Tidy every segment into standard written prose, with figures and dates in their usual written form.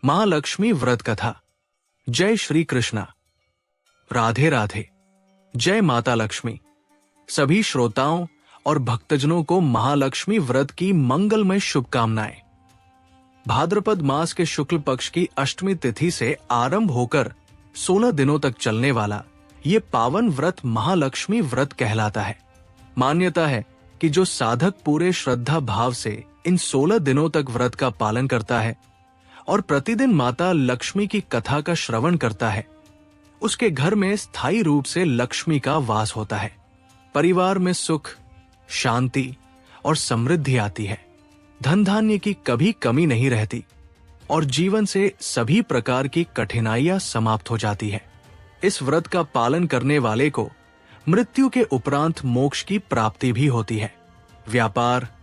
महालक्ष्मी व्रत कथा। जय श्री कृष्णा। राधे राधे। जय माता लक्ष्मी। सभी श्रोताओं और भक्तजनों को महालक्ष्मी व्रत की मंगलमय शुभकामनाएं। भाद्रपद मास के शुक्ल पक्ष की अष्टमी तिथि से आरंभ होकर 16 दिनों तक चलने वाला ये पावन व्रत महालक्ष्मी व्रत कहलाता है। मान्यता है कि जो साधक पूरे श्रद्धा भाव से इन 16 दिनों तक व्रत का पालन करता है और प्रतिदिन माता लक्ष्मी की कथा का श्रवण करता है, उसके घर में स्थायी रूप से लक्ष्मी का वास होता है। परिवार में सुख, शांति और समृद्धि आती है। धन धान्य की कभी कमी नहीं रहती और जीवन से सभी प्रकार की कठिनाइयां समाप्त हो जाती है। इस व्रत का पालन करने वाले को मृत्यु के उपरांत मोक्ष की प्राप्ति भी होती है। व्यापार,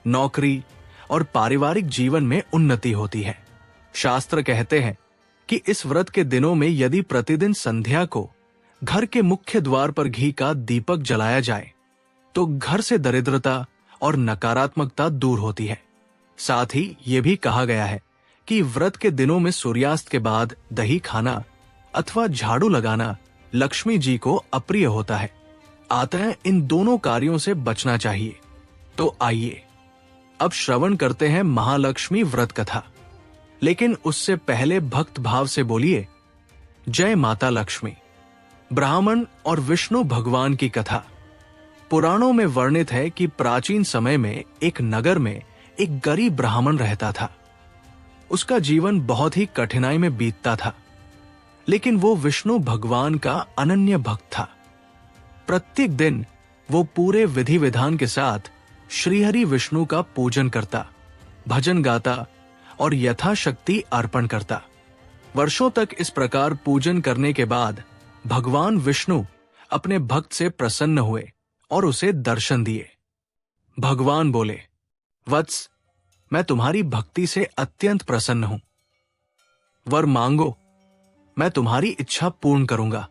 नौकरी और पारिवारिक जीवन में उन्नति होती है। शास्त्र कहते हैं कि इस व्रत के दिनों में यदि प्रतिदिन संध्या को घर के मुख्य द्वार पर घी का दीपक जलाया जाए तो घर से दरिद्रता और नकारात्मकता दूर होती है। साथ ही ये भी कहा गया है कि व्रत के दिनों में सूर्यास्त के बाद दही खाना अथवा झाड़ू लगाना लक्ष्मी जी को अप्रिय होता है। अतः इन दोनों कार्यों से बचना चाहिए। तो आइए अब श्रवण करते हैं महालक्ष्मी व्रत कथा। लेकिन उससे पहले भक्त भाव से बोलिए जय माता लक्ष्मी। ब्राह्मण और विष्णु भगवान की कथा। पुराणों में वर्णित है कि प्राचीन समय में एक नगर में एक गरीब ब्राह्मण रहता था। उसका जीवन बहुत ही कठिनाई में बीतता था, लेकिन वो विष्णु भगवान का अनन्य भक्त था। प्रत्येक दिन वो पूरे विधि विधान के साथ श्रीहरि विष्णु का पूजन करता, भजन गाता और यथाशक्ति अर्पण करता। वर्षों तक इस प्रकार पूजन करने के बाद भगवान विष्णु अपने भक्त से प्रसन्न हुए और उसे दर्शन दिए। भगवान बोले, वत्स, मैं तुम्हारी भक्ति से अत्यंत प्रसन्न हूं। वर मांगो, मैं तुम्हारी इच्छा पूर्ण करूंगा।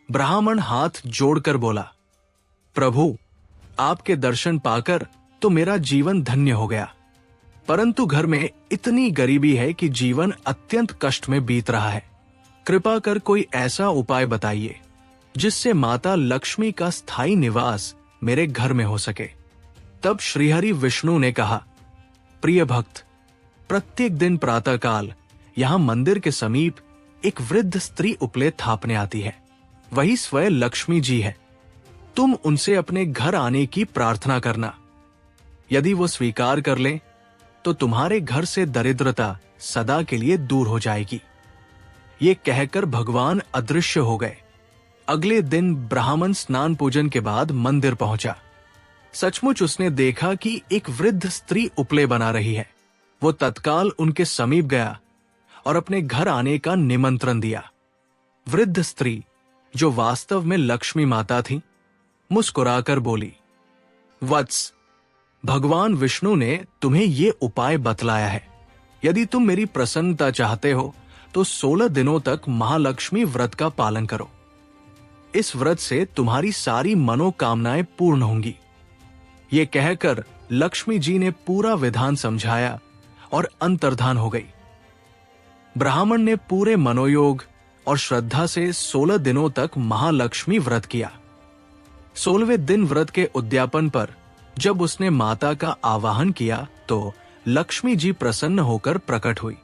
ब्राह्मण हाथ जोड़कर बोला, प्रभु, आपके दर्शन पाकर तो मेरा जीवन धन्य हो गया, परंतु घर में इतनी गरीबी है कि जीवन अत्यंत कष्ट में बीत रहा है। कृपा कर कोई ऐसा उपाय बताइए जिससे माता लक्ष्मी का स्थायी निवास मेरे घर में हो सके। तब श्रीहरि विष्णु ने कहा, प्रिय भक्त, प्रत्येक दिन प्रातःकाल यहाँ मंदिर के समीप एक वृद्ध स्त्री उपले थापने आती है। वही स्वयं लक्ष्मी जी है। तुम उनसे अपने घर आने की प्रार्थना करना। यदि वो स्वीकार कर ले तो तुम्हारे घर से दरिद्रता सदा के लिए दूर हो जाएगी। ये कहकर भगवान अदृश्य हो गए। अगले दिन ब्राह्मण स्नान पूजन के बाद मंदिर पहुंचा। सचमुच उसने देखा कि एक वृद्ध स्त्री उपले बना रही है। वो तत्काल उनके समीप गया और अपने घर आने का निमंत्रण दिया। वृद्ध स्त्री, जो वास्तव में लक्ष्मी माता थी, मुस्कुराकर बोली, वत्स, भगवान विष्णु ने तुम्हें ये उपाय बतलाया है। यदि तुम मेरी प्रसन्नता चाहते हो तो 16 दिनों तक महालक्ष्मी व्रत का पालन करो। इस व्रत से तुम्हारी सारी मनोकामनाएं पूर्ण होंगी। ये कहकर लक्ष्मी जी ने पूरा विधान समझाया और अंतर्धान हो गई। ब्राह्मण ने पूरे मनोयोग और श्रद्धा से 16 दिनों तक महालक्ष्मी व्रत किया। 16वें दिन व्रत के उद्यापन पर जब उसने माता का आवाहन किया तो लक्ष्मी जी प्रसन्न होकर प्रकट हुई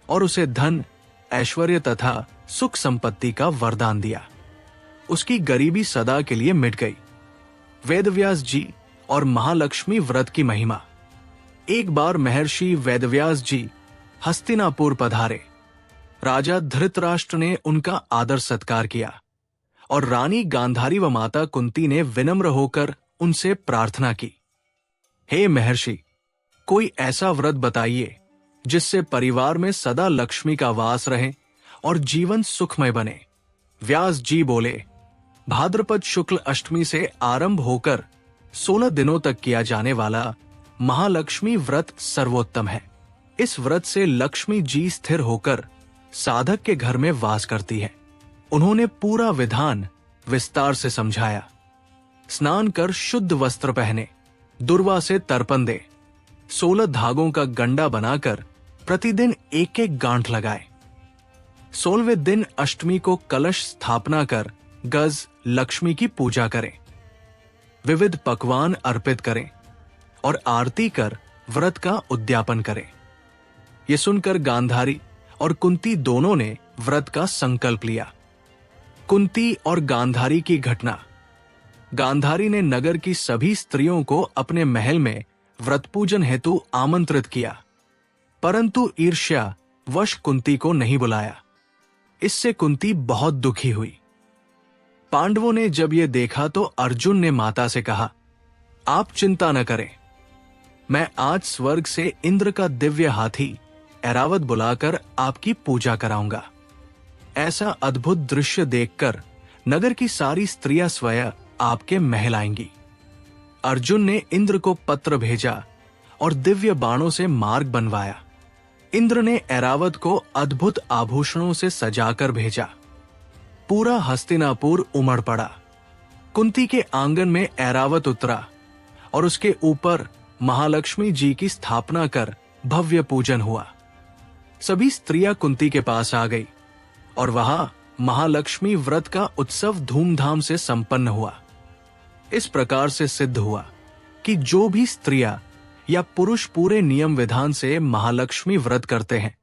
और उसे धन, ऐश्वर्य तथा सुख संपत्ति का वरदान दिया। उसकी गरीबी सदा के लिए मिट गई। वेदव्यास जी और महालक्ष्मी व्रत की महिमा। एक बार महर्षि वेदव्यास जी हस्तिनापुर पधारे। राजा धृतराष्ट्र ने उनका आदर सत्कार किया और रानी गांधारी व माता कुंती ने विनम्र होकर उनसे प्रार्थना की, हे महर्षि, कोई ऐसा व्रत बताइए जिससे परिवार में सदा लक्ष्मी का वास रहे और जीवन सुखमय बने। व्यास जी बोले, भाद्रपद शुक्ल अष्टमी से आरंभ होकर 16 दिनों तक किया जाने वाला महालक्ष्मी व्रत सर्वोत्तम है। इस व्रत से लक्ष्मी जी स्थिर होकर साधक के घर में वास करती है। उन्होंने पूरा विधान विस्तार से समझाया। स्नान कर शुद्ध वस्त्र पहने, दुर्वा से तर्पण दे, 16 धागों का गंडा बनाकर प्रतिदिन एक एक गांठ लगाए। 16वें दिन अष्टमी को कलश स्थापना कर गज लक्ष्मी की पूजा करें, विविध पकवान अर्पित करें और आरती कर व्रत का उद्यापन करें। ये सुनकर गांधारी और कुंती दोनों ने व्रत का संकल्प लिया। कुंती और गांधारी की घटना। गांधारी ने नगर की सभी स्त्रियों को अपने महल में व्रत पूजन हेतु आमंत्रित किया, परंतु ईर्ष्या वश कुंती को नहीं बुलाया। इससे कुंती बहुत दुखी हुई। पांडवों ने जब यह देखा तो अर्जुन ने माता से कहा, आप चिंता न करें, मैं आज स्वर्ग से इंद्र का दिव्य हाथी ऐरावत बुलाकर आपकी पूजा कराऊंगा। ऐसा अद्भुत दृश्य देखकर नगर की सारी स्त्रियां स्वयं आपके महल आएंगी। अर्जुन ने इंद्र को पत्र भेजा और दिव्य बाणों से मार्ग बनवाया। इंद्र ने ऐरावत को अद्भुत आभूषणों से सजाकर भेजा। पूरा हस्तिनापुर उमड़ पड़ा। कुंती के आंगन में ऐरावत उतरा और उसके ऊपर महालक्ष्मी जी की स्थापना कर भव्य पूजन हुआ। सभी स्त्रियां कुंती के पास आ गई और वहां महालक्ष्मी व्रत का उत्सव धूमधाम से संपन्न हुआ। इस प्रकार से सिद्ध हुआ कि जो भी स्त्रियां या पुरुष पूरे नियम विधान से महालक्ष्मी व्रत करते हैं,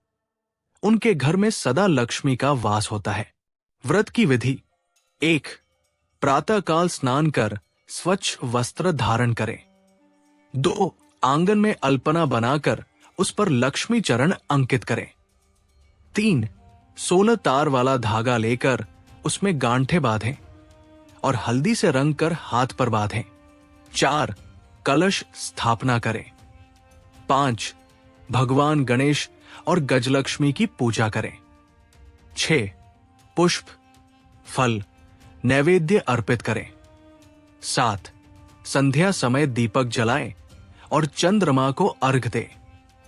उनके घर में सदा लक्ष्मी का वास होता है। व्रत की विधि। 1. प्रातःकाल स्नान कर स्वच्छ वस्त्र धारण करें। 2. आंगन में अल्पना बनाकर उस पर लक्ष्मी चरण अंकित करें। 3. 16 तार वाला धागा लेकर उसमें गांठे बांधें और हल्दी से रंग कर हाथ पर बांधें। 4. कलश स्थापना करें। 5. भगवान गणेश और गजलक्ष्मी की पूजा करें। 6. पुष्प, फल, नैवेद्य अर्पित करें। 7. संध्या समय दीपक जलाएं और चंद्रमा को अर्घ दें।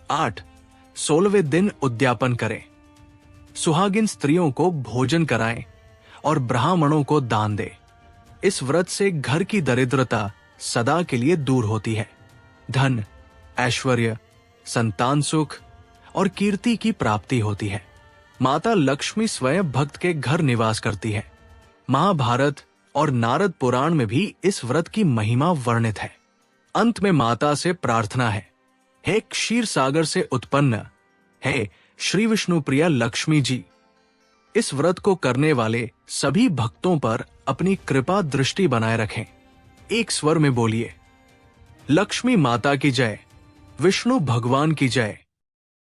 8. 16वें दिन उद्यापन करें। सुहागिन स्त्रियों को भोजन कराएं और ब्राह्मणों को दान दें। इस व्रत से घर की दरिद्रता सदा के लिए दूर होती है। धन, ऐश्वर्य, संतान सुख और कीर्ति की प्राप्ति होती है। माता लक्ष्मी स्वयं भक्त के घर निवास करती है। महाभारत और नारद पुराण में भी इस व्रत की महिमा वर्णित है। अंत में माता से प्रार्थना है, हे क्षीर सागर से उत्पन्न, हे श्री विष्णु प्रिया लक्ष्मी जी, इस व्रत को करने वाले सभी भक्तों पर अपनी कृपा दृष्टि बनाए रखें। एक स्वर में बोलिए, लक्ष्मी माता की जय, विष्णु भगवान की जय,